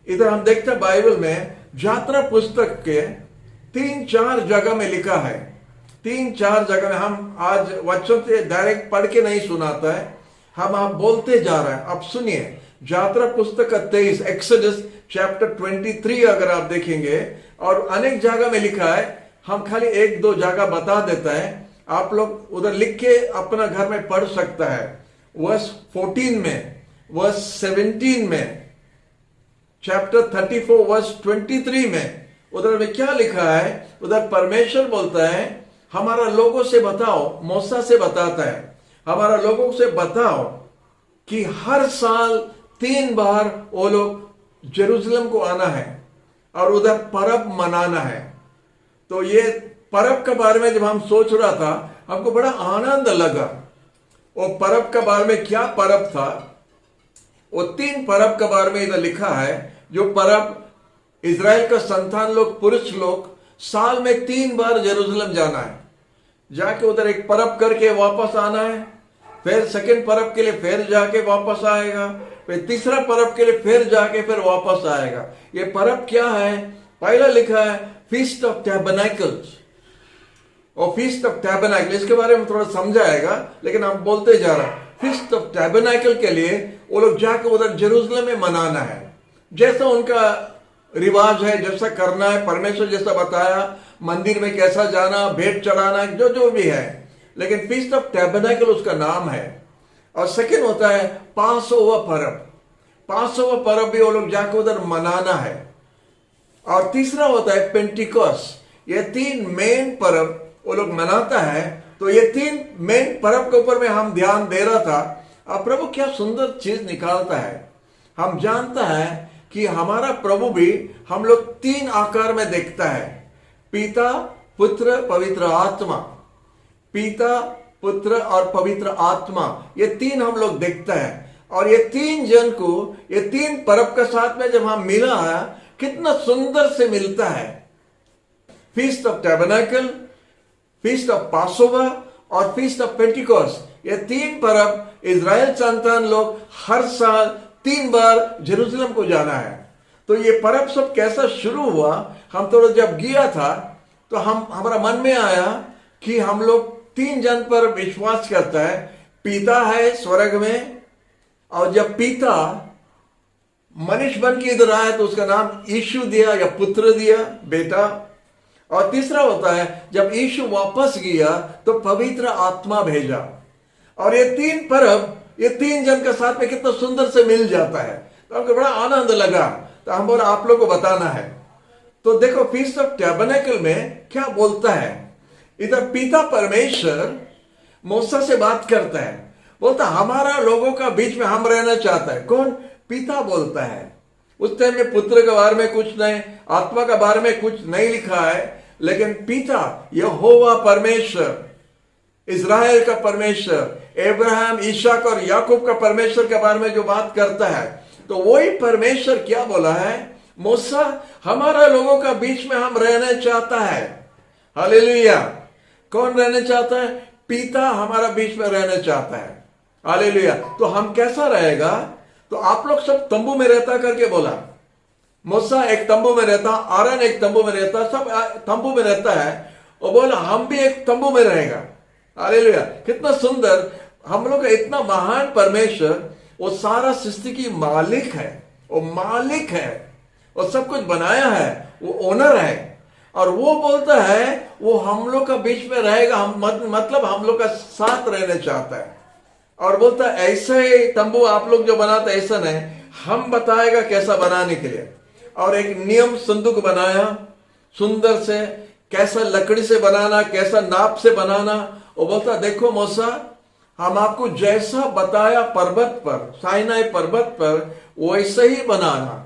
इधर हम देखते हैं बाइबल में यात्रा पुस्तक के 3-4 जगह में लिखा है। 3-4 जगह में हम आज वचन से डायरेक्ट पढ़ के नहीं सुनाता है, हम आप बोलते जा रहे हैं। अब सुनिए, यात्रा पुस्तक का 23 एक्सोडस चैप्टर 23 अगर आप देखेंगे, और अनेक जगह में लिखा है, हम खाली 1-2 जगह बता देता है, आप लोग उधर लिख के अपना घर में पढ़ सकता है। वर्स 14 में, वर्स 17 में, चैप्टर 34 वर्स 23 में, उधर में क्या लिखा है? उधर परमेश्वर बोलता है हमारा लोगों से बताओ, मूसा से बताता है हमारा लोगों से बताओ कि हर साल 3 बार वो लोग जेरूशलेम को आना है और उधर परब मनाना है। तो ये परब के बारे में जब हम सोच रहा था, हमको बड़ा आनंद लगा। वो परब के बारे में क्या परब था? वो 3 परब के बारे में इधर लिखा है, जो परब इजराइल का संतान लोग, पुरुष लोग साल में 3 बार जेरूशलेम जाना है, जाके उधर एक परब करके वापस आना है, फिर सेकंड परब के लिए फिर जाके वापस आएगा, फिर तीसरा परब के लिए फिर जाके फिर वापस आएगा। ये परब क्या है? पहला लिखा है फीस्ट ऑफ टैबरनेकल्स। और फीस्ट ऑफ टैबरनेकल इसके बारे में थोड़ा समझाएगा, लेकिन हम बोलते जा रहा है। फीस्ट ऑफ टैबरनेकल के लिए वो लोग जाकर उधर जेरूशलेम में मनाना है, जैसा उनका रिवाज है, जैसा करना है, परमेश्वर जैसा बताया, मंदिर में कैसा जाना, भेंट चढ़ाना, जो जो भी है। लेकिन फीस्ट ऑफ टैबरनेकल उसका नाम है। और सेकंड होता है पासओवर परब। पासओवर परब भी वो लोग जाकर उधर मनाना है। और तीसरा होता है पेंटिकॉस्ट। ये 3 मेन परब वो लोग मनाता है। तो ये 3 मेन परब के ऊपर में हम ध्यान दे रहा था। अब प्रभु क्या सुंदर चीज निकालता है। हम जानता है कि हमारा प्रभु भी हम लोग 3 आकार में देखता है, पिता, पुत्र, पवित्र आत्मा। पिता, पुत्र और पवित्र आत्मा, ये 3 हम लोग देखते हैं। और ये 3 जन को ये 3 परब के साथ में जब हम मिला है, कितना सुंदर से मिलता है। Feast of tabernacle, feast of Passover और फीस्ट ऑफ पेंटिकॉस्ट। ये 3 परब इजराइल संतान लोग हर साल 3 बार जेरूशलेम को जाना है। तो ये परब सब कैसा शुरू हुआ? हम तो जब गया था तो हमारा मन में आया कि हम लोग 3 जन पर विश्वास करता है। पिता है स्वर्ग में, और जब पिता मनुष्य बन के इधर आया तो उसका नाम यीशु दिया या पुत्र दिया, बेटा। और तीसरा होता है जब यीशु वापस गया तो पवित्र आत्मा भेजा। और ये 3 परब ये 3 जन के साथ में कितना सुंदर से मिल जाता है। तो हमको बड़ा आनंद लगा, तो हम बोला आप लोग को बताना है। तो देखो फीस्ट ऑफ टैबरनेकल में क्या बोलता है। इधर पिता परमेश्वर मूसा से बात करता है, बोलता हमारा लोगों का बीच में हम रहना चाहता है। कौन? पिता बोलता है। उस टाइम में पुत्र के बारे में कुछ नहीं, आत्मा के बारे में कुछ नहीं लिखा है, लेकिन पिता यहोवा परमेश्वर, इज़राइल का परमेश्वर, अब्राहम, इसहाक और याकूब का परमेश्वर के बारे में जो बात करता है, तो वही परमेश्वर क्या बोला है? मूसा हमारा लोगों का बीच में हम रहना चाहता है। हालेलुया। कौन रहना चाहता है? पिता हमारा बीच में रहना चाहता है। हालेलुया। तो हम कैसा रहेगा? तो आप लोग सब तंबू में रहता करके बोला। मूसा एक तंबू में रहता, आरन एक तंबू में रहता, सब तंबू में रहता है। और बोला हम भी एक तंबू में रहेगा। हालेलुया। कितना सुंदर। हम लोग का इतना महान परमेश्वर, वो सारा सृष्टि की मालिक है, वो मालिक है, वो सब कुछ बनाया है, वो ओनर है। और वो बोलता है वो हम लोग का बीच में रहेगा, मतलब हम लोग का साथ रहना चाहता है। और बोलता है ऐसे ही तंबू आप लोग जो बनाते ऐसा नहीं, हम बताएगा कैसा बनाने के लिए। और एक नियम संदूक बनाया सुंदर से, कैसा लकड़ी से बनाना, कैसा नाप से बनाना। वो बोलता देखो मूसा, हम आपको जैसा बताया पर्वत पर, साइनाई पर्वत पर, वैसे ही बनाना।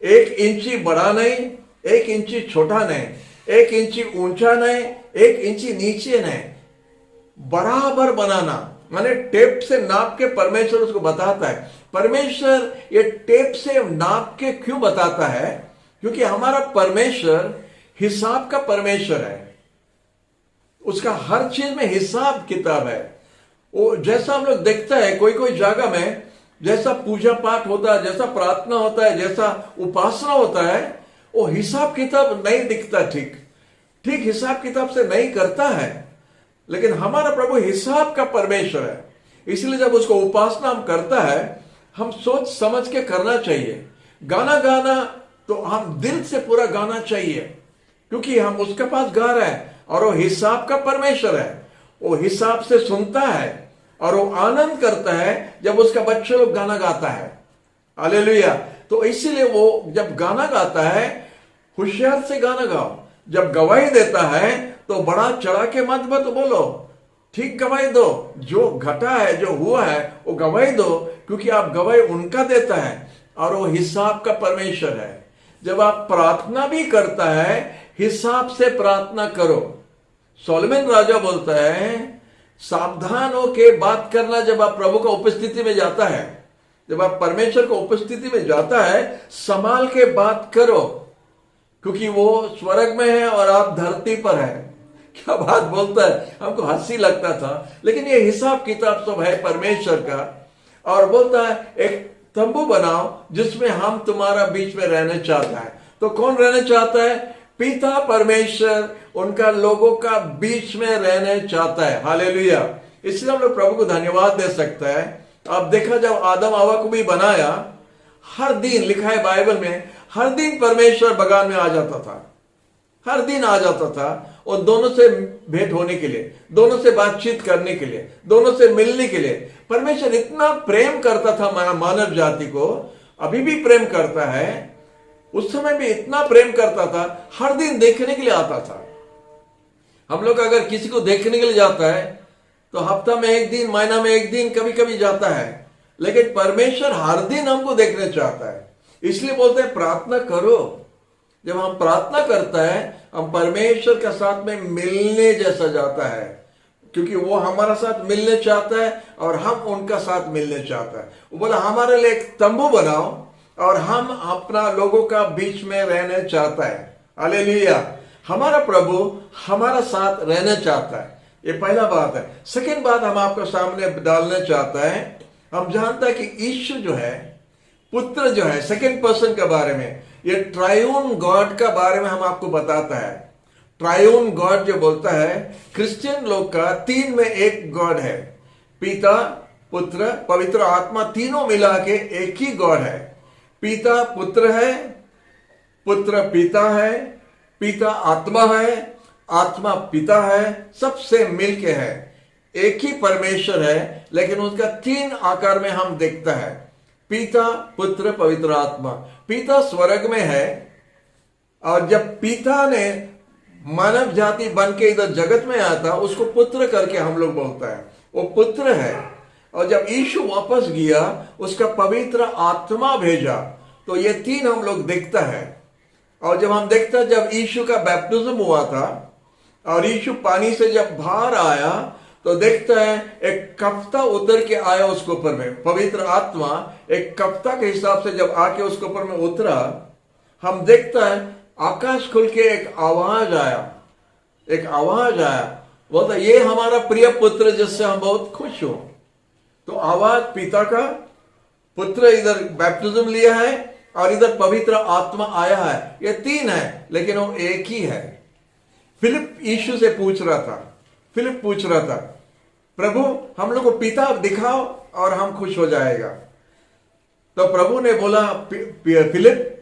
1 इंची बड़ा नहीं, 1 इंची छोटा नहीं, 1 इंची ऊंचा नहीं, 1 इंची नीचे नहीं, बराबर बनाना। माने टेप से नाप के परमेश्वर उसको बताता है। परमेश्वर ये टेप से नाप के क्यों बताता है? क्योंकि हमारा परमेश्वर हिसाब का परमेश्वर है। उसका हर चीज में हिसाब किताब है। वो जैसा हम लोग देखते हैं कोई कोई जगह में जैसा पूजा पाठ होता है, जैसा प्रार्थना होता है, जैसा उपासना होता है, वो हिसाब किताब नहीं दिखता, ठीक ठीक हिसाब किताब से नहीं करता है। लेकिन हमारा प्रभु हिसाब का परमेश्वर है, इसलिए जब उसको उपासना हम करता है, हम सोच समझ के करना चाहिए। गाना गाना तो हम दिल से पूरा गाना चाहिए, क्योंकि हम उसके पास गा रहे हैं और वो हिसाब का परमेश्वर है। वो हिसाब से सुनता है और वो आनंद करता है जब उसका बच्चा लोग गाना गाता है। हालेलुया। तो इसीलिए वो जब गाना गाता है, होशियार से गाना गाओ। जब गवाही देता है तो बड़ा चढ़ा के मत बोलो, ठीक गवाही दो। जो घटा है, जो हुआ है, वो गवाही दो, क्योंकि आप गवाही उनका देता है और वो हिसाब का परमेश्वर है। जब आप प्रार्थना भी करता है, हिसाब से प्रार्थना करो। सोलोमन राजा बोलता है, सावधान हो के बात करना। जब आप प्रभु का उपस्थिति में जाता है, जब आप परमेश्वर को उपस्थिति में जाता है, संभाल के बात करो, क्योंकि वो स्वर्ग में है और आप धरती पर है। क्या बात बोलता है, हमको हंसी लगता था, लेकिन ये हिसाब किताब सब है परमेश्वर का। और बोलता है एक तंबू बनाओ जिसमें हम तुम्हारा बीच में रहना चाहता है। तो कौन रहना चाहता है? पिता परमेश्वर उनका लोगों का बीच में रहने चाहता है। हालेलुया। इसलिए हम लोग प्रभु को धन्यवाद दे सकता है। अब देखा, जब आदम हवा को भी बनाया, हर दिन लिखा है बाइबल में, हर दिन परमेश्वर बगान में आ जाता था, हर दिन आ जाता था, और दोनों से भेंट होने के लिए, दोनों से बातचीत करने के लिए, दोनों से मिलने के लिए। परमेश्वर इतना प्रेम करता था मानव जाति को, अभी भी प्रेम करता है, उस समय भी इतना प्रेम करता था, हर दिन देखने के लिए आता था। हम लोग अगर किसी को देखने के लिए जाता है तो हफ्ता में एक दिन, महीना में एक दिन, कभी कभी जाता है, लेकिन परमेश्वर हर दिन हमको देखने चाहता है। इसलिए बोलते हैं प्रार्थना करो। जब हम प्रार्थना करता है, हम परमेश्वर के साथ में मिलने जैसा जाता है, क्योंकि वो हमारा साथ मिलने चाहता है और हम उनका साथ मिलने चाहता है। वो बोला हमारे लिए एक तंबू बनाओ और हम अपना लोगों का बीच में रहने चाहता है। हालेलुया। हमारा प्रभु हमारा साथ रहना चाहता है, ये पहला बात है। सेकंड बात हम आपको सामने डालना चाहता है, हम जानता है कि ईश्वर जो है, पुत्र जो है, सेकंड पर्सन के बारे में, ये ट्रायून गॉड का बारे में हम आपको बताता है। ट्रायून गॉड जो बोलता है, क्रिश्चियन लोग का 3 में 1 गॉड है। पिता, पुत्र, पवित्र आत्मा, तीनों मिला के एक ही गॉड है। पिता पुत्र है, पुत्र पिता है, पिता आत्मा है, आत्मा पिता है, सबसे मिलके है। एक ही परमेश्वर है, लेकिन उसका 3 आकार में हम देखता है, पिता, पुत्र, पवित्र आत्मा। पिता स्वर्ग में है, और जब पिता ने मानव जाति बन के इधर जगत में आया था, उसको पुत्र करके हम लोग बोलता है, वो पुत्र है। और जब यीशु वापस गया, उसका पवित्र आत्मा भेजा, तो ये 3 हम लोग देखता है। और जब हम देखते हैं, जब यीशु का बैप्टिज्म हुआ था और यीशु पानी से जब बाहर आया, तो देखता है एक कप्ता उतर के आया उसके ऊपर में, पवित्र आत्मा एक कप्ता के हिसाब से जब आके उसके ऊपर में उतरा, हम देखता है आकाश खुल के एक आवाज आया, एक आवाज आया, बोलता ये हमारा प्रिय पुत्र जिससे हम बहुत खुश हो। तो आवाज पिता का, पुत्र इधर बैप्टिज्म लिया है और इधर पवित्र आत्मा आया है। ये 3 है, लेकिन वो एक ही है। फिलिप यीशु से पूछ रहा था, फिलिप पूछ रहा था, प्रभु हम लोग को पिता दिखाओ और हम खुश हो जाएगा। तो प्रभु ने बोला, फिलिप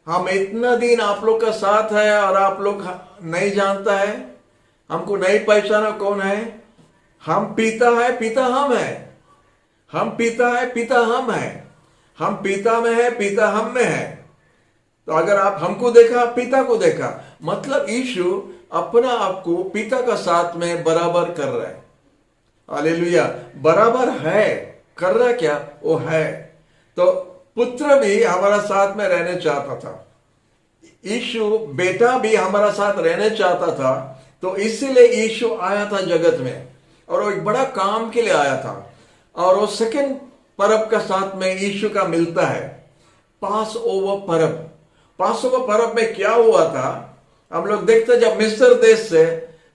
हम इतना दिन आप लोग का साथ है और आप लोग नहीं जानता है, हमको नहीं पहचाना कौन है। हम पिता है, पिता हम है। हम पिता है, पिता हम है। हम पिता में है, पिता हम में है। तो अगर आप हमको देखा, पिता को देखा, मतलब यीशु अपना आपको पिता का साथ में बराबर कर रहा है। हालेलुया। बराबर है, कर रहा क्या? वो है। तो पुत्र भी हमारा साथ में रहने चाहता था, यीशु बेटा भी हमारा साथ रहने चाहता था। तो इसीलिए यीशु आया था जगत में, और वो एक बड़ा काम के लिए आया था। और वो सेकंड पर्व का साथ में यीशु का मिलता है, पास ओवर पर्व। पास ओवर पर्व में क्या हुआ था, हम लोग देखते, जब मिस्र देश से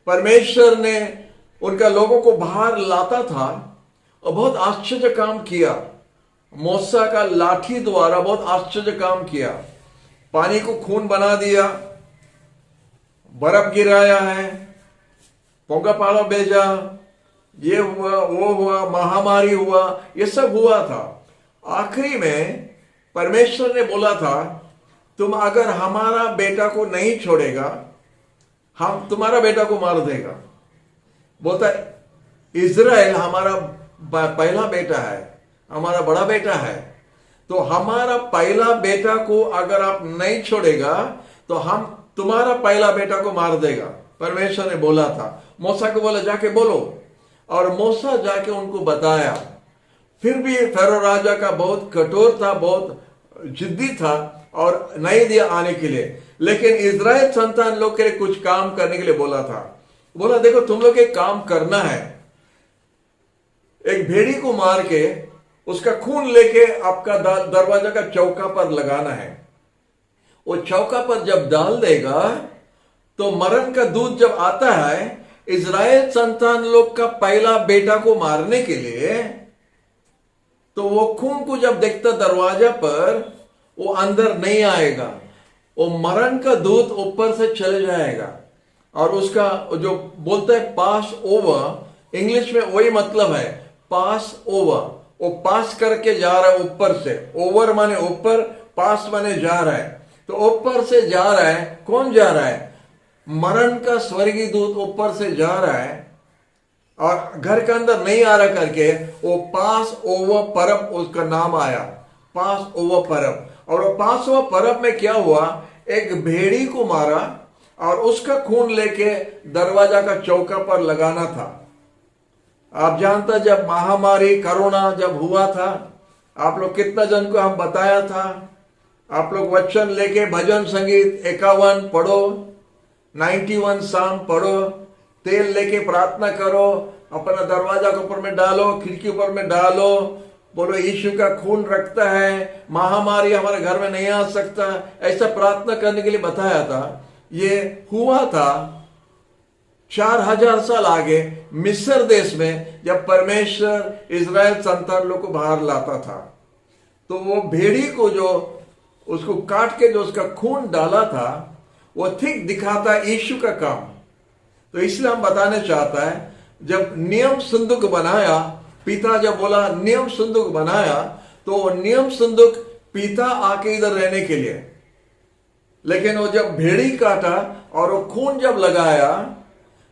परमेश्वर ने उनका लोगों को बाहर लाता था और बहुत आश्चर्य काम किया। मूसा का लाठी द्वारा बहुत आश्चर्य काम किया। पानी को खून बना दिया, बर्फ गिराया है, पोंगा पाला भेजा, ये हुआ वो हुआ, महामारी हुआ, ये सब हुआ था। आखिरी में परमेश्वर ने बोला था, तुम अगर हमारा बेटा को नहीं छोड़ेगा, हम तुम्हारा बेटा को मार देगा। बोलता है इज़राइल हमारा पहला बेटा है, हमारा बड़ा बेटा है, तो हमारा पहला बेटा को अगर आप नहीं छोड़ेगा तो हम तुम्हारा पहला बेटा को मार देगा। परमेश्वर ने बोला था। मूसा को बोला जाके बोलो, और मूसा जाके उनको बताया। फिर भी फेरो राजा का बहुत कठोर था, बहुत जिद्दी था और नहीं दिया आने के लिए। लेकिन इज़राइल संतान लोग के लिए कुछ काम करने के लिए बोला था। बोला देखो तुम लोग एक काम करना है, एक भेड़ी को मार के उसका खून लेके आपका दरवाजा का चौका पर लगाना है। वो चौका पर जब डाल देगा तो मरण का दूत जब आता है इज़राइल संतान लोग का पहला बेटा को मारने के लिए, तो वो खून को जब देखता दरवाजा पर, वो अंदर नहीं आएगा, वो मरण का दूत ऊपर से चले जाएगा। और उसका जो बोलता है पास ओवर, इंग्लिश में वही मतलब है पास ओवर। वो पास करके जा रहा है ऊपर से, ओवर माने ऊपर, पास माने जा रहा है। तो ऊपर से जा रहा है, कौन जा रहा है? मरण का स्वर्गीय दूत ऊपर से जा रहा है और घर के अंदर नहीं आ रहा करके वो पास ओवर परब उसका नाम आया, पास ओवर परब। और वो पास ओवर परब में क्या हुआ, एक भेड़ी को मारा और उसका खून लेके दरवाजा का चौका पर लगाना था। आप जानता जब महामारी कोरोना जब हुआ था, आप लोग कितना जन को हम बताया था, आप लोग वचन लेके भजन संगीत 51 पढ़ो, 91 साम पढ़ो, तेल लेके प्रार्थना करो, अपना दरवाजा के ऊपर में डालो, खिड़की ऊपर में डालो, बोलो यीशु का खून रखता है, महामारी हमारे घर में नहीं आ सकता, ऐसा प्रार्थना करने के लिए बताया था। ये हुआ था 4000 साल आगे मिस्र देश में, जब परमेश्वर इज़राइल संतान लोग को बाहर लाता था। तो वो भेड़ी को जो उसको काट के जो उसका खून डाला था, वो ठीक दिखाता यीशु का काम। तो इसलिए हम बताने चाहता है, जब नियम संदूक बनाया, पिता जब बोला नियम संदूक बनाया, तो वो नियम संदूक पिता आके इधर रहने के लिए। लेकिन वो जब भेड़ी काटा और वो खून जब लगाया,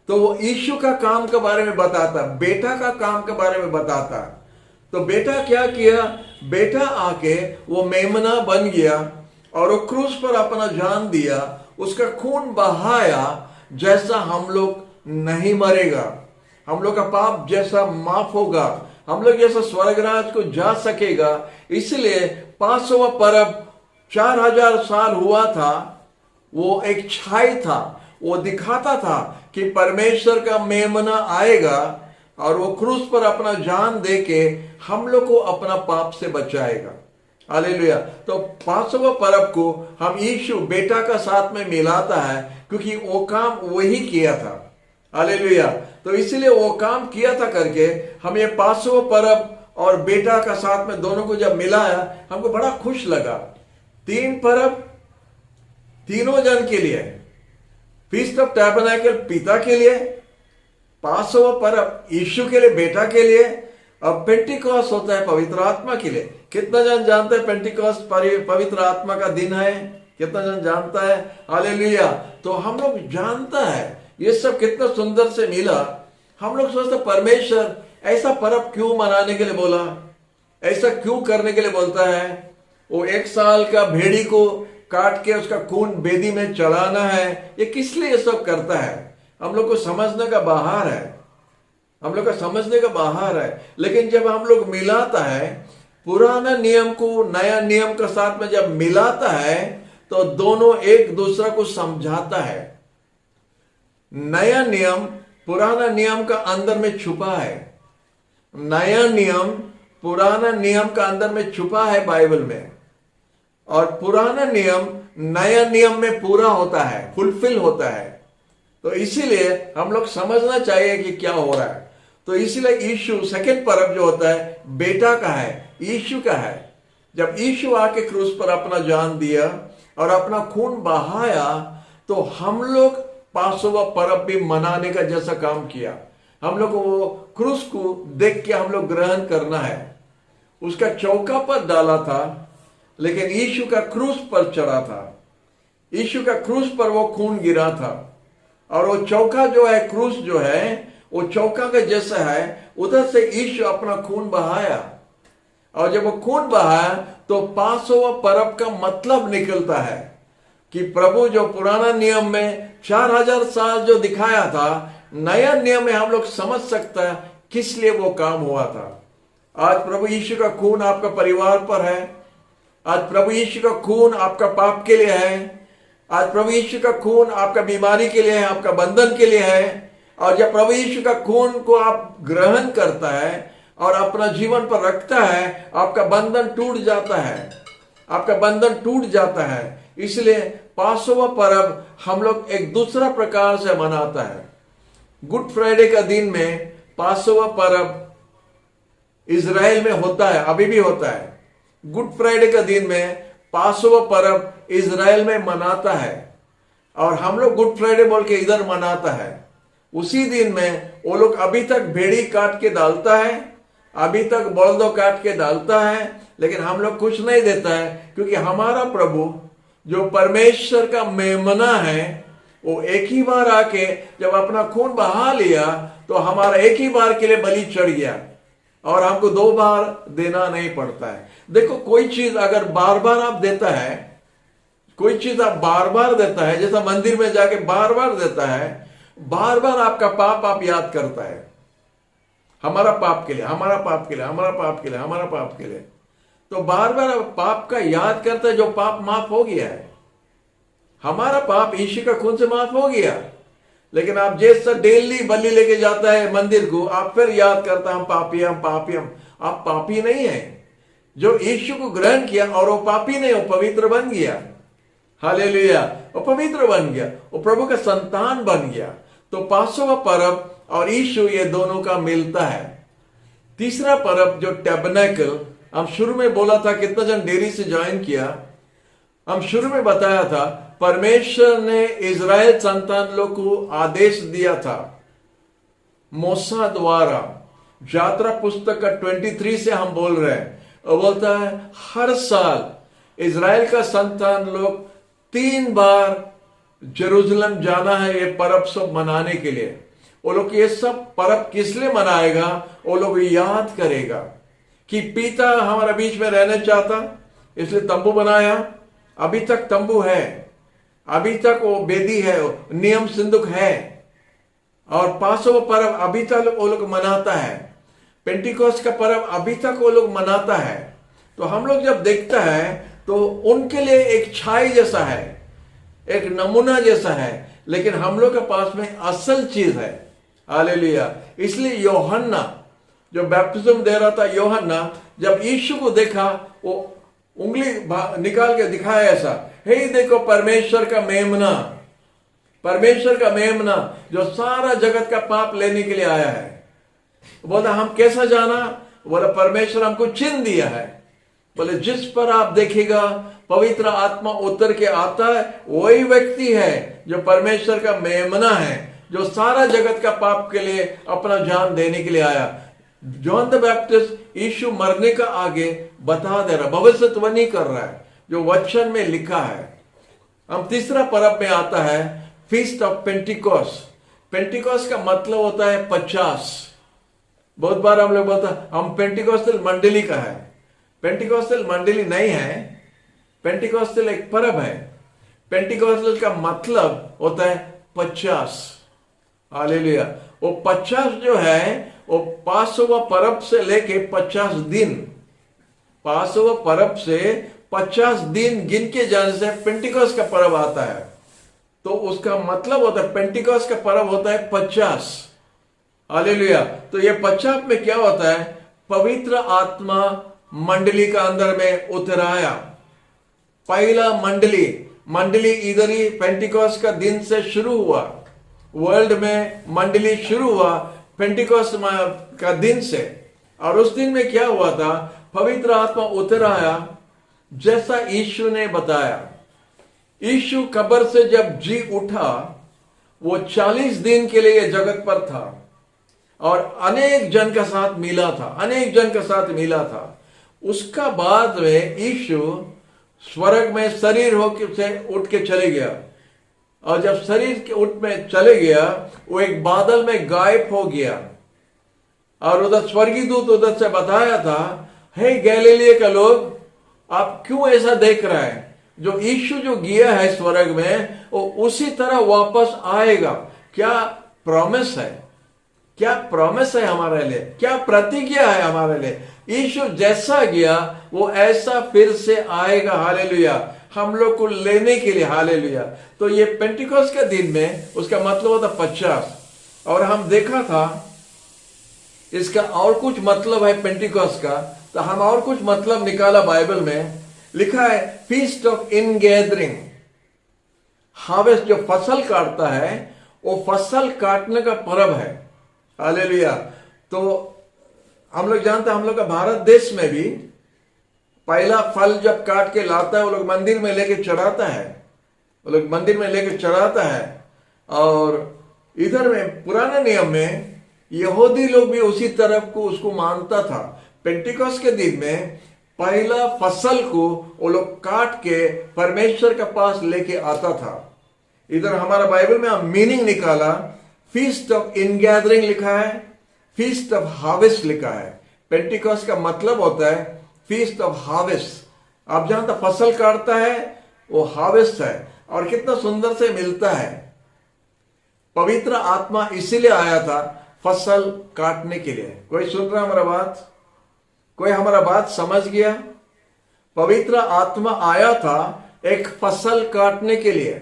तो वो यीशु का काम के बारे में बताता, बेटा का काम के बारे में बताता। तो बेटा क्या किया, बेटा आके वो मेमना बन गया और वो क्रूस पर अपना जान दिया, उसका खून बहाया, जैसा हम लोग नहीं मरेगा, हम लोग का पाप जैसा माफ होगा, हम लोग जैसा स्वर्गराज को जा सकेगा। इसलिए 500वां परब 4000 साल हुआ था, वो एक छाई था, वो दिखाता था कि परमेश्वर का मेमना आएगा और वो क्रूस पर अपना जान देके हम लोग को अपना पाप से बचाएगा। हालेलुया। तो 500वां परब को हम यीशु बेटा का साथ में मिलाता है, क्योंकि वो काम वही किया था। हालेलुया। तो इसलिए वो काम किया था करके हम ये 500वां परब और बेटा का साथ में दोनों को जब मिलाया, हमको बड़ा खुश लगा। 3 परब तीनों जन के लिए, फीस्ट ऑफ टैबरनेकल पिता के लिए, 500वां परब यीशु के लिए बेटा के लिए, अब पेंटिकॉस्ट होता है पवित्र आत्मा के लिए। कितना जन जानता है पेंटिकॉस्ट पवित्र आत्मा का दिन है? कितना जन जानता है? हालेलुया। तो हम लोग जानता है ये सब कितना सुंदर से मिला। हम लोग सोचते परमेश्वर ऐसा परब क्यों मनाने के लिए बोला, ऐसा क्यों करने के लिए बोलता है? वो 1 साल का भेड़ी को काट के उसका खून बेदी में चढ़ाना है, ये किस लिए ये सब करता है? हम लोग को समझने का बाहर है, हम लोग का समझने का बाहर है। लेकिन जब हम लोग मिलाता है, पुराना नियम को नया नियम के साथ में जब मिलाता है, तो दोनों एक दूसरा को समझाता है। नया नियम पुराना नियम का अंदर में छुपा है, नया नियम पुराना नियम का अंदर में छुपा है बाइबल में, और पुराना नियम नया नियम में पूरा होता है, फुलफिल होता है। तो इसीलिए हम लोग समझना चाहिए कि क्या हो रहा है। तो इसलिए यीशु सेकंड पर्व जो होता है बेटा का है, यीशु का है। जब यीशु आके क्रूस पर अपना जान दिया और अपना खून बहाया, तो हम लोग पासोवर पर्व भी मनाने का जैसा काम किया। हम लोग को वो क्रूस को देख के हम लोग ग्रहण करना है। उसका चौका पर डाला था, लेकिन यीशु का क्रूस पर चढ़ा था। यीशु का क्रूस पर वो खून गिरा था, और वो चौका जो है, क्रूस जो है, वो चौका का जैसा है, उधर से यीशु अपना खून बहाया। और जब वो खून बहाया तो पासोवर पर्व का मतलब निकलता है कि प्रभु जो पुराना नियम में 4000 साल जो दिखाया था, नया नियम में हम लोग समझ सकता है किस लिए वो काम हुआ था। आज प्रभु यीशु का खून आपका परिवार पर है। आज प्रभु यीशु का खून आपका पाप के लिए है। आज प्रभु यीशु का खून आपका बीमारी के लिए है, आपका बंधन के लिए है। और जब प्रभु यीशु का खून को आप ग्रहण करता है और अपना जीवन पर रखता है, आपका बंधन टूट जाता है, आपका बंधन टूट जाता है। इसलिए पासोवर पर्व हम लोग एक दूसरा प्रकार से मनाता है। गुड फ्राइडे का दिन में पासोवर पर्व इजराइल में होता है, अभी भी होता है। गुड फ्राइडे का दिन में पासोवर पर्व इजराइल में मनाता है, और हम लोग गुड फ्राइडे बोल के इधर मनाता है। उसी दिन में वो लोग अभी तक भेड़ी काट के डालता है, अभी तक बलदो काट के डालता है, लेकिन हम लोग कुछ नहीं देता है, क्योंकि हमारा प्रभु जो परमेश्वर का मेमना है, वो एक ही बार आके जब अपना खून बहा लिया तो हमारा एक ही बार के लिए बलि चढ़ गया, और हमको 2 बार देना नहीं पड़ता है। देखो, कोई चीज अगर बार बार आप देता है, कोई चीज आप बार बार देता है, जैसा मंदिर में जाके बार बार देता है, बार बार आपका पाप आप याद करता है, हमारा पाप के लिए, हमारा पाप के लिए, हमारा पाप के लिए, हमारा पाप के लिए। तो बार बार पाप का याद करता है, जो पाप माफ हो गया है। हमारा पाप यीशु का खून से माफ हो गया, लेकिन आप जैसा डेली बलि लेके जाता है मंदिर को, आप फिर याद करता हम पापी, हम पापी, हम। आप पापी नहीं है। जो यीशु को ग्रहण किया और वो पापी नहीं, वो पवित्र बन गया। हालेलुया, वो पवित्र बन गया, वो प्रभु का संतान बन गया। तो पासोवर पर्व और यीशु, ये दोनों का मिलता है। तीसरा पर्व जो टैबरनेकल, हम शुरू में बोला था, कितना जन देरी से ज्वाइन किया, हम शुरू में बताया था, परमेश्वर ने इजराइल संतान लोग को आदेश दिया था मूसा द्वारा। यात्रा पुस्तक का 23 से हम बोल रहे हैं, और बोलता है हर साल इजराइल का संतान लोग 3 बार जेरूशलम जाना है ये पर्व सब मनाने के लिए। वो लोग ये सब पर्व किस लिए मनाएगा, वो लोग याद करेगा कि पिता हमारे बीच में रहना चाहता, इसलिए तंबू बनाया। अभी तक तंबू है, अभी तक वो वेदी है, नियम सिंदूक है, और पासोवर पर्व अभी तक वो लोग मनाता है। पेंटिकोस्ट का पर्व अभी तक वो लोग मनाता है। तो हम लोग जब देखता है तो उनके लिए एक छाई जैसा है, एक नमूना जैसा है, लेकिन हम लोग के पास में असल चीज है। हालेलुया। इसलिए यूहन्ना जो बैप्टिज्म दे रहा था, यूहन्ना जब यीशु को देखा, वो उंगली निकाल के दिखाया ऐसा, हे देखो परमेश्वर का मेमना, परमेश्वर का मेमना जो सारा जगत का पाप लेने के लिए आया है। बोला हम कैसा जाना, बोला परमेश्वर हमको चिन्ह दिया है। बोले जिस पर आप देखेगा पवित्र आत्मा उतर के आता है, वही व्यक्ति है जो परमेश्वर का मेमना है, जो सारा जगत का पाप के लिए अपना जान देने के लिए आया। जॉन द बैप्टिस्ट यीशु मरने का आगे बता दे रहा, भविष्यवाणी कर रहा है, जो वचन में लिखा है। हम तीसरा पर्व में आता है फीस्ट ऑफ पेंटिकोस्ट। पेंटिकोस्ट का मतलब होता है 50। बहुत बार हम लोग बोलते हैं हम पेंटिकोस्टल मंडली का है। पेंटिकोस्टल मंडली नहीं है, पेंटिकोस्टल एक पर्व है। पेंटिकोस्टल का मतलब होता है 50। हालेलुया। वो 50 जो है वो पासोवर पर्व से लेके 50 दिन, पासोवर पर्व से 50 दिन गिन के जाने से पेंटिकोस्ट का पर्व आता है। तो उसका मतलब होता है पेंटिकोस्ट का पर्व होता है 50। हालेलुया। तो ये 50 में क्या होता है, पवित्र आत्मा मंडली का अंदर में उतराया। पहला मंडली इधर ही पेंटिकोस्ट का दिन से शुरू हुआ, वर्ल्ड में मंडली शुरू हुआ पेंटिकोस्ट का दिन से। और उस दिन में क्या हुआ था, पवित्र आत्मा उतर आया जैसा यीशु ने बताया। यीशु कब्र से जब जी उठा, वो 40 दिन के लिए जगत पर था और अनेक जन के साथ मिला था। उसका बाद में यीशु स्वर्ग में शरीर होकर से उठ के चले गया, और जब शरीर के उठ में चले गया, वो एक बादल में गायब हो गया। और उधर स्वर्गीय दूत उधर से बताया था, हे गैलीलिया के लोग, आप क्यों ऐसा देख रहे हैं? जो यीशु जो गया है स्वर्ग में, वो उसी तरह वापस आएगा। क्या प्रॉमिस है, क्या प्रॉमिस है हमारे लिए, क्या प्रतिज्ञा है हमारे लिए। यीशु जैसा गया वो ऐसा फिर से आएगा, हालेलुया, हम लोग को लेने के लिए, हालेलुया। तो ये पेंटिकोस्ट के दिन में उसका मतलब होता 50। और हम देखा था इसका और कुछ मतलब है पेंटिकोस्ट का, तो हम और कुछ मतलब निकाला। बाइबल में लिखा है feast of in gathering. Harvest, जो फसल काटता है वो फसल काटने का पर्व है, हालेलुया। तो हम लोग जानते हैं, हम लोग का भारत देश में भी पहला फल जब काट के लाता है, वो लोग मंदिर में लेके चढ़ाता है। और इधर में पुराने नियम में यहूदी लोग भी उसी तरफ को उसको मानता था। पेंटिकोस्ट के दिन में पहला फसल को वो लोग काट के परमेश्वर के पास लेके आता था। इधर हमारा बाइबल में हम मीनिंग निकाला, फीस्ट ऑफ इन गैदरिंग लिखा है, फीस्ट ऑफ हार्वेस्ट लिखा है। पेंटिकोस्ट का मतलब होता है फीस्ट ऑफ हार्वेस्ट। आप जहां तक फसल काटता है वो हार्वेस्ट है, और कितना सुंदर से मिलता है। पवित्र आत्मा इसीलिए आया था फसल काटने के लिए। कोई सुन रहा हमारा बात? कोई हमारा बात समझ गया? पवित्र आत्मा आया था एक फसल काटने के लिए,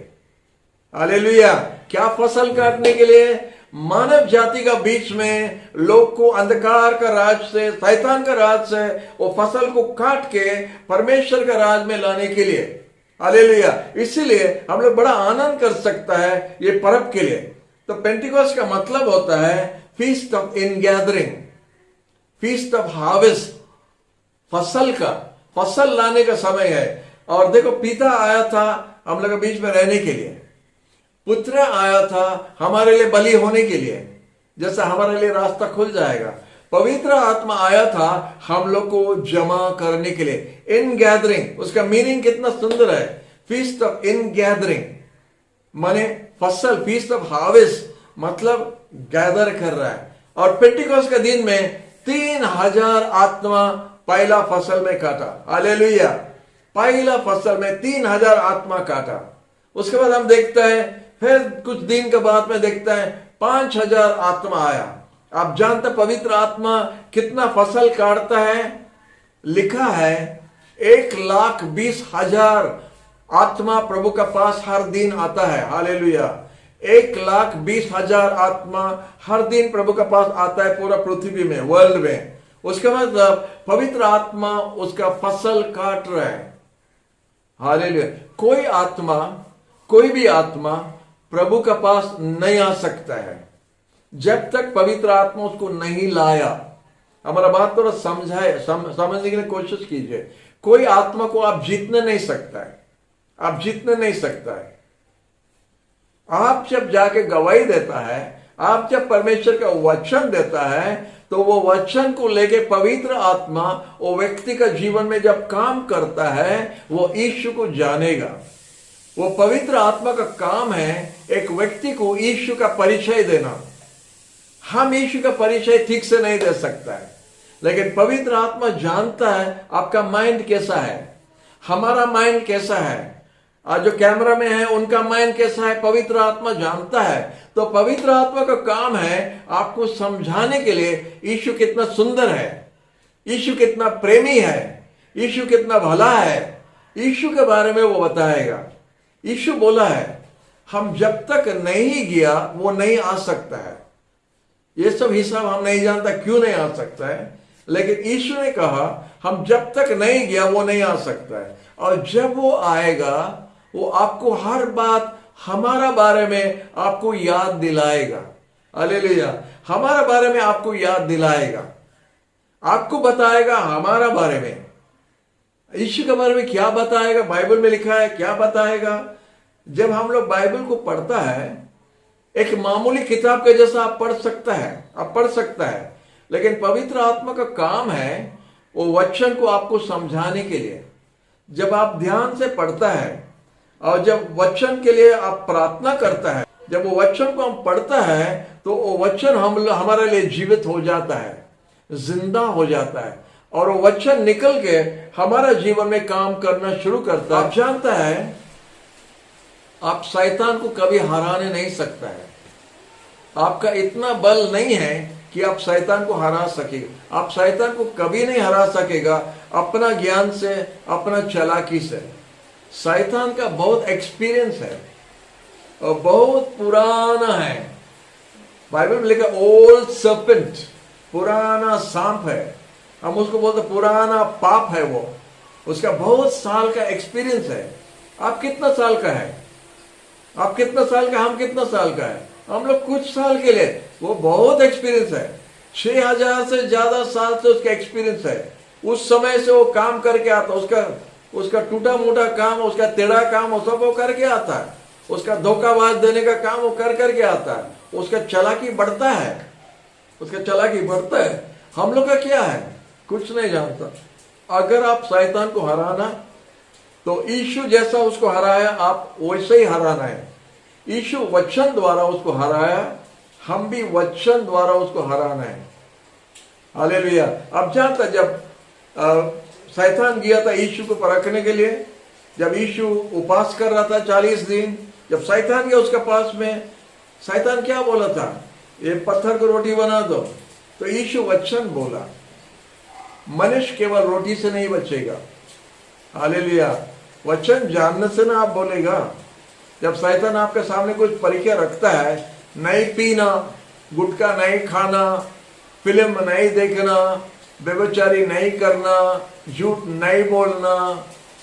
हालेलुया। क्या फसल काटने के लिए? मानव जाति का बीच में लोग को अंधकार का राज से, शैतान का राज से वो फसल को काट के परमेश्वर का राज में लाने के लिए, हालेलुया। इसीलिए हम लोग बड़ा आनंद कर सकता है ये पर्व के लिए। तो पेंटिकोस्ट का मतलब होता है feast of in gathering, feast of harvest, फसल लाने का समय है। और देखो, पिता आया था हम लोग के बीच में रहने के लिए, पुत्र आया था हमारे लिए बलि होने के लिए, जैसा हमारे लिए रास्ता खुल जाएगा। पवित्र आत्मा आया था हम लोग को जमा करने के लिए। इन गैदरिंग, उसका मीनिंग कितना सुंदर है। फीस्ट ऑफ इन गैदरिंग माने फसल, फीस्ट ऑफ हार्वेस्ट मतलब गैदर कर रहा है। और पेंटिकोस्ट के दिन में 3000 आत्मा पहला फसल में काटा, हालेलुया। पहला फसल में 3000 आत्मा काटा। उसके बाद हम देखते हैं, फिर कुछ दिन के बाद में देखते हैं 5000 आत्मा आया। आप जानते पवित्र आत्मा कितना फसल काटता है? लिखा है 1,20,000 आत्मा प्रभु का पास हर दिन आता है, हालेलुया। 1,20,000 आत्मा हर दिन प्रभु का पास आता है पूरा पृथ्वी में, वर्ल्ड में। उसके बाद पवित्र आत्मा उसका फसल काट रहा है, हालेलुया। कोई भी आत्मा प्रभु का पास नहीं आ सकता है जब तक पवित्र आत्मा उसको नहीं लाया। हमारा बात थोड़ा समझने के लिए कोशिश कीजिए। कोई आत्मा को आप जीतने नहीं सकता है, आप जब जाके गवाही देता है, आप जब परमेश्वर का वचन देता है, तो वो वचन को लेके पवित्र आत्मा वो व्यक्ति का जीवन में जब काम करता है, वो यीशु को जानेगा। वो पवित्र आत्मा का काम है एक व्यक्ति को यीशु का परिचय देना। हम यीशु का परिचय ठीक से नहीं दे सकता है, लेकिन पवित्र आत्मा जानता है आपका माइंड कैसा है, हमारा माइंड कैसा है, आज जो कैमरा में है उनका माइंड कैसा है, पवित्र आत्मा जानता है। तो पवित्र आत्मा का काम है आपको समझाने के लिए यीशु कितना सुंदर है, यीशु कितना प्रेमी है, यीशु कितना भला है, यीशु के बारे में वो बताएगा। यीशु बोला है हम जब तक नहीं गया वो नहीं आ सकता है। ये सब हिसाब हम नहीं जानता क्यों नहीं आ सकता है, लेकिन यीशु ने कहा हम जब तक नहीं गया वो नहीं आ सकता है। और जब वो आएगा वो आपको हर बात हमारा बारे में आपको याद दिलाएगा। हालेलुया। हमारा बारे में आपको याद दिलाएगा, आपको बताएगा हमारा बारे में, यीशु के बारे में क्या बताएगा, बाइबल में लिखा है क्या बताएगा। जब हम लोग बाइबल को पढ़ता है, एक मामूली किताब के जैसा आप पढ़ सकता है, लेकिन पवित्र आत्मा का काम है वो वचन को आपको समझाने के लिए। जब आप ध्यान से पढ़ता है और जब वचन के लिए आप प्रार्थना करता है, जब वो वचन को हम पढ़ता है तो वो वचन हमारे लिए जीवित हो जाता है, जिंदा हो जाता है, और वो वचन निकल के हमारा जीवन में काम करना शुरू करता है। आप जानता है, आप शैतान को कभी हराने नहीं सकता है। आपका इतना बल नहीं है कि आप शैतान को हरा सकेगा। आप शैतान को कभी नहीं हरा सकेगा अपना ज्ञान से, अपना चालाकी से। शैतान का बहुत एक्सपीरियंस है और बहुत पुराना है। बाइबल में लिखा ओल्ड सर्पेंट, पुराना सांप है। हम उसको बोलते पुराना पाप है वो। उसका बहुत साल का एक्सपीरियंस है। आप कितना साल का है? आप कितना साल का? हम कितना साल का है? हम लोग कुछ साल के लिए, वो बहुत एक्सपीरियंस है। 6000 से ज्यादा साल से उसका एक्सपीरियंस है। उस समय से वो काम करके आता, उसका टूटा मोटा काम, उसका टेढ़ा काम, वो सब वो करके आता है। उसका धोखाबाज देने का काम वो करके आता है। उसका चालाकी बढ़ता है, हम लोग का क्या है? कुछ नहीं जानता। अगर आप शैतान को हराना, तो यीशु जैसा उसको हराया, आप वैसे ही हराना है। यीशु वचन द्वारा उसको हराया, हम भी वचन द्वारा उसको हराना है। हालेलुया। अब जानता, जब शैतान गया था यीशु को परखने के लिए, जब यीशु उपवास कर रहा था 40 दिन, जब शैतान गया उसके पास में, शैतान क्या बोला था? ये पत्थर को रोटी बना दो। तो यीशु वचन बोला। मनुष्य केवल रोटी से नहीं बचेगा। हालेलुया। वचन जानने से ना आप बोलेगा। जब शैतान आपके सामने कुछ परीक्षा रखता है, नहीं पीना, गुटखा नहीं खाना, फिल्म नहीं देखना, व्यभिचारी नहीं करना, झूठ नहीं बोलना,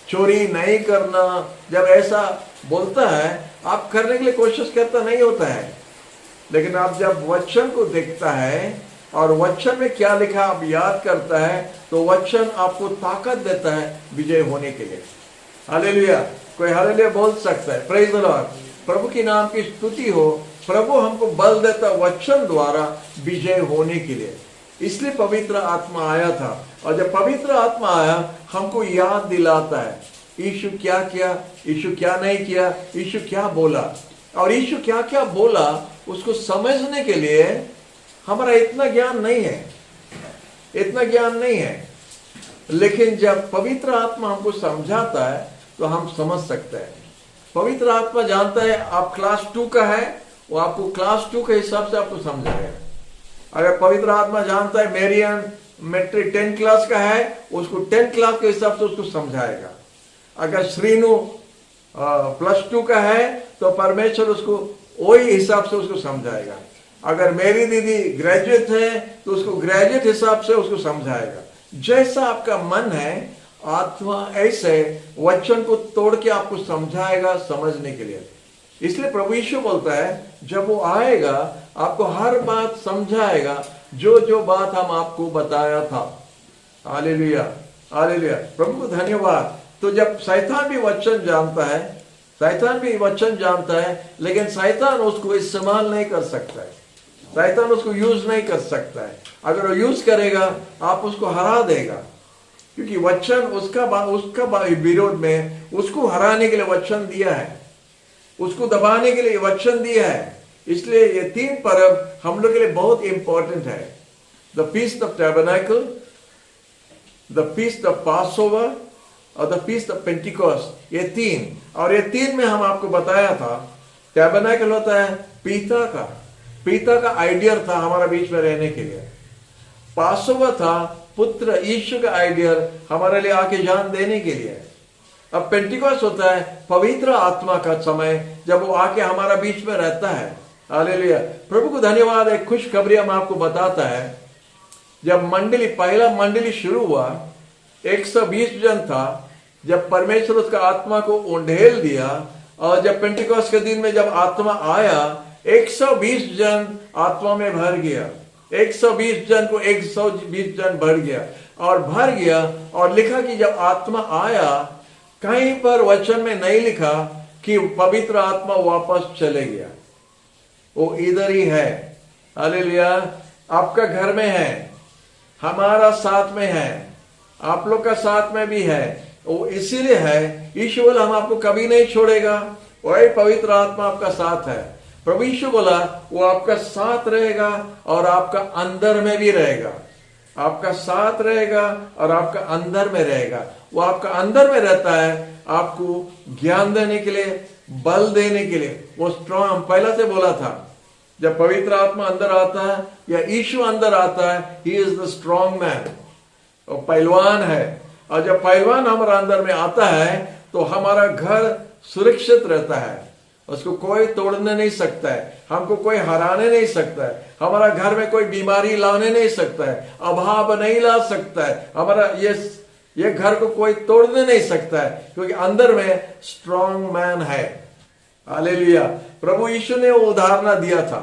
चोरी नहीं करना, जब ऐसा बोलता है, आप करने के लिए कोशिश करता नहीं होता है। लेकिन आप जब वचन को देखता है और वचन में क्या लिखा आप याद करता है, तो वचन आपको ताकत देता है विजय होने के लिए। हालेलुया। कोई हालेलुया बोल सकता है? Praise the Lord. प्रभु की नाम की स्तुति हो। प्रभु हमको बल देता वचन द्वारा विजय होने के लिए। इसलिए पवित्र आत्मा आया था, और जब पवित्र आत्मा आया हमको याद दिलाता है यीशु क्या किया, यीशु क्या नहीं किया, यीशु क्या बोला। और यीशु क्या क्या बोला उसको समझने के लिए हमारा इतना ज्ञान नहीं है, लेकिन जब पवित्र आत्मा हमको समझाता है तो हम समझ सकते हैं। पवित्र आत्मा जानता है आप क्लास 2 का है, वो आपको क्लास 2 के हिसाब से आपको समझाएगा। अगर पवित्र आत्मा जानता है मेरियन मैट्रिक 10 क्लास का है, उसको 10 क्लास के हिसाब से उसको समझाएगा। अगर श्रीनु +2 का है, तो परमेश्वर उसको वही हिसाब से उसको समझाएगा। अगर मेरी दीदी ग्रेजुएट है, तो उसको ग्रेजुएट हिसाब से उसको समझाएगा। जैसा आपका मन है, आत्मा ऐसे वचन को तोड़ के आपको समझाएगा समझने के लिए। इसलिए प्रभु यीशु बोलता है, जब वो आएगा आपको हर बात समझाएगा, जो जो बात हम आपको बताया था। Hallelujah, hallelujah. प्रभु को धन्यवाद। तो जब शैतान भी वचन जानता है, लेकिन शैतान उसको इस्तेमाल नहीं कर सकता है। शैतान उसको यूज नहीं कर सकता है। अगर वो यूज करेगा, आप उसको हरा देगा, क्योंकि वचन उसका विरोध में उसको हराने के लिए वचन दिया है, उसको दबाने के लिए वचन दिया है। इसलिए ये 3 पर्व हम लोग के लिए बहुत इंपॉर्टेंट है। The feast of tabernacle, the feast of Passover और द फीस्ट ऑफ पेंटिकॉस्ट। ये 3, और ये 3 में हम आपको बताया था, टैबरनेकल होता है पिता का आइडियल था हमारा बीच में रहने के लिए। पासओवर था पुत्र यीशु का आइडियल हमारे लिए आके जान देने के लिए। अब पेंटिकॉस्ट होता है पवित्र आत्मा का समय, जब वो आके हमारा बीच में रहता है। हालेलुया। प्रभु को धन्यवाद। एक खुशखबरी हम आपको बताता है। जब पहला मंडली शुरू हुआ, 120 जन था। जब परमेश्वर उसका आत्मा को उंडेल दिया, और जब पेंटिकॉस्ट के दिन में जब आत्मा आया, 120 जन आत्मा में भर गया। 120 जन को 120 जन भर गया और भर गया। और लिखा कि जब आत्मा आया, कहीं पर वचन में नहीं लिखा कि पवित्र आत्मा वापस चले गया, वो इधर ही है। हालेलुया। आपका घर में है, हमारा साथ में है, आप लोग का साथ में भी है। वो इसीलिए है, यीशु बोला हम आपको कभी नहीं छोड़ेगा, वही पवित्र आत्मा आपका साथ है। प्रभु यीशु बोला वो आपका साथ रहेगा और आपका अंदर में भी रहेगा। आपका साथ रहेगा और आपका अंदर में रहेगा। वो आपका अंदर में रहता है, आपको ज्ञान देने के लिए, बल देने के लिए। वो स्ट्रॉन्ग, पहले से बोला था, जब पवित्र आत्मा अंदर आता है या यीशु अंदर आता है, he is the strong man, वो पहलवान है। और जब पहलवान हमारा अंदर में आता है तो हमारा घर सुरक्षित रहता है, उसको कोई तोड़ने नहीं सकता है, हमको कोई हराने नहीं सकता है, हमारा घर में कोई बीमारी लाने नहीं सकता है, अभाव नहीं ला सकता है, हमारा ये घर को कोई तोड़ने नहीं सकता है, क्योंकि अंदर में स्ट्रॉन्ग मैन है। हालेलुया। प्रभु यीशु ने वो उदाहरण दिया था,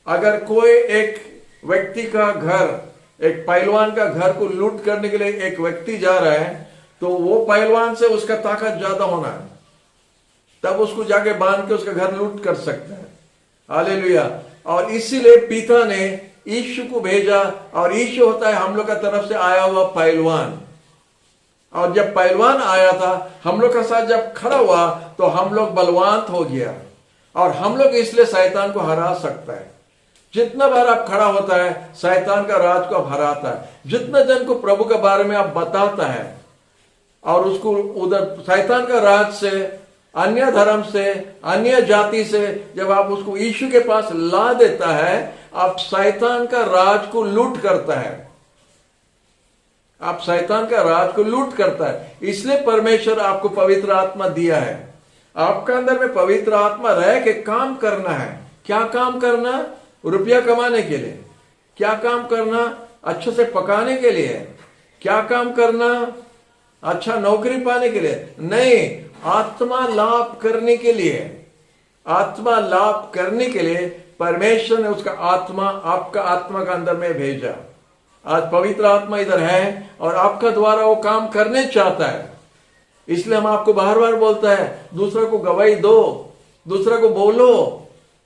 अगर कोई एक व्यक्ति का घर, एक पहलवान का घर को लूट करने के लिए एक व्यक्ति जा रहा है, तो वो पहलवान से उसका ताकत ज्यादा होना है, तब उसको जाके बांध के उसका घर लूट कर सकता है। हालेलुया। और इसीलिए पिता ने यीशु को भेजा, और यीशु होता है हम लोग का तरफ से आया हुआ पहलवान। और जब पहलवान आया था हम लोग का साथ जब खड़ा हुआ तो हम लोग बलवान हो गया, और हम लोग इसलिए शैतान को हरा सकता है। जितना बार आप खड़ा होता है, शैतान का राज को आप हराता है। जितना जन को प्रभु के बारे में आप बताता है और उसको उधर शैतान का राज से, अन्य धर्म से, अन्य जाति से जब आप उसको यीशु के पास ला देता है, आप शैतान का राज को लूट करता है, आप शैतान का राज को लूट करता है। इसलिए परमेश्वर आपको पवित्र आत्मा दिया है। आपका अंदर में पवित्र आत्मा रह के काम करना है। क्या काम करना? रुपया कमाने के लिए। क्या काम करना? अच्छे से पकाने के लिए। क्या काम करना? अच्छा नौकरी पाने के लिए नहीं, आत्मा लाभ करने के लिए। आत्मा लाभ करने के लिए परमेश्वर ने उसका आत्मा आपका आत्मा का अंदर में भेजा। आज पवित्र आत्मा इधर है और आपका द्वारा वो काम करने चाहता है। इसलिए हम आपको बार बार बोलता है, दूसरा को गवाही दो, दूसरा को बोलो।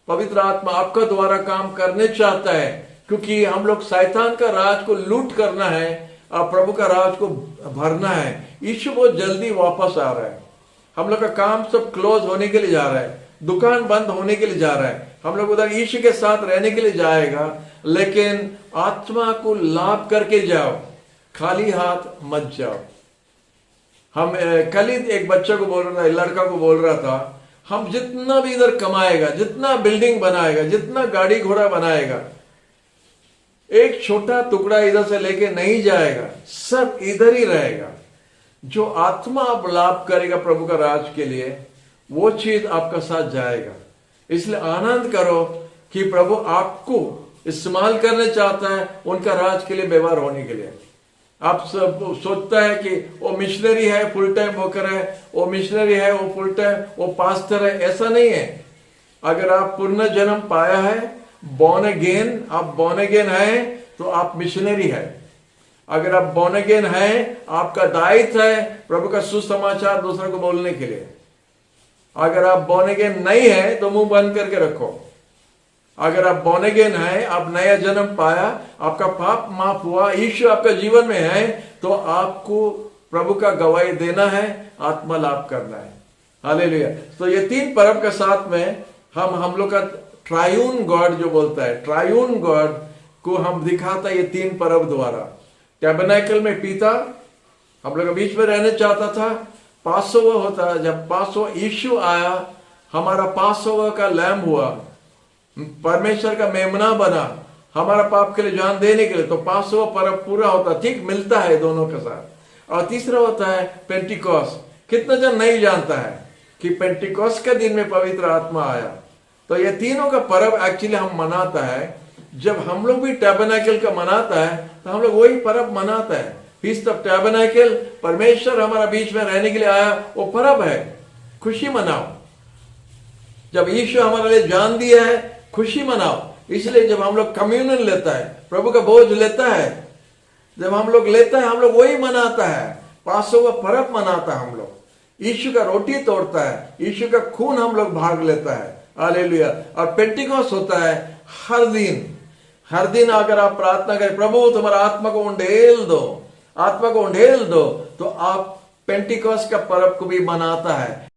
पवित्र आत्मा आपका द्वारा काम करने चाहता है, क्योंकि हम लोग शैतान का राज को लूट करना है और प्रभु का राज को भरना है। यीशु बहुत जल्दी वापस आ रहा है। हम लोग का काम सब क्लोज होने के लिए जा रहा है, दुकान बंद होने के लिए जा रहा है। हम लोग उधर यीशु के साथ रहने के लिए जाएगा, लेकिन आत्मा को लाभ करके जाओ, खाली हाथ मत जाओ। हम कल ही एक बच्चे को बोल रहा था, लड़का को बोल रहा था, हम जितना भी इधर कमाएगा, जितना बिल्डिंग बनाएगा, जितना गाड़ी घोड़ा बनाएगा, एक छोटा टुकड़ा इधर से लेके नहीं जाएगा, सब इधर ही रहेगा। जो आत्मा आप लाभ करेगा प्रभु का राज के लिए, वो चीज आपका साथ जाएगा। इसलिए आनंद करो कि प्रभु आपको इस्तेमाल करने चाहता है उनका राज के लिए व्यवहार होने के लिए। आप सब सोचता है कि वो मिशनरी है, फुल टाइम वर्कर है, वो मिशनरी है, वो फुल टाइम वो पास्टर है, ऐसा नहीं है। अगर आप पूर्ण जन्म पाया है, बॉर्न अगेन, आप बॉर्न अगेन है तो आप मिशनरी है। अगर आप बॉर्न अगेन है, आपका दायित्व है प्रभु का सुसमाचार दूसरों को बोलने के लिए। अगर आप बॉर्न अगेन नहीं है तो मुंह बंद करके रखो। अगर आप बॉर्न अगेन है, आप नया जन्म पाया, आपका पाप माफ हुआ, यीशु आपका जीवन में है, तो आपको प्रभु का गवाही देना है, आत्मा लाभ करना है। हालेलुया। तो ये तीन पर्व के साथ में हम लोग का ट्रायून गॉड जो बोलता है, ट्रायून गॉड को हम दिखाता है ये तीन पर्व द्वारा। टैबरनेकल में पिता हम लोग के बीच में रहने चाहता था। पासोवर होता, जब पासोवर यीशु आया, हमारा पासोवर का लैम्ब हुआ, परमेश्वर का मेमना बना हमारा पाप के लिए जान देने के लिए, तो पासोवर पर्व पूरा होता, ठीक मिलता है दोनों के साथ। और तीसरा होता है पेंटिकॉस्ट। कितना जन नहीं जानता है कि पेंटिकॉस्ट के दिन में पवित्र आत्मा आया। तो ये तीनों का पर्व एक्चुअली हम मनाता है। जब हम लोग भी टैबरनेकल का मनाता है तो हम लोग वही पर्व मनाता है, फीस्ट ऑफ टैबरनेकल। परमेश्वर हमारा बीच में रहने के लिए आया, वो पर्व है, खुशी मनाओ। जब यीशु हमारे लिए जान दिया है खुशी मनाओ। इसलिए जब हम लोग कम्युनियन लेता है, प्रभु का बोझ लेता है, जब हम लोग लेता है, हम लोग वही मनाता है, पासोवर पर्व मनाता है। हम लोग यीशु का रोटी तोड़ता है, यीशु का खून हम लोग भाग लेता है। हालेलुया। और पेंटिकॉस्ट होता है हर दिन। हर दिन अगर आप प्रार्थना करें, प्रभु तुम्हारा आत्मा को उंडेल दो, आत्मा को उंडेल दो, तो आप पेंटिकॉस्ट का पर्व को भी मनाता है।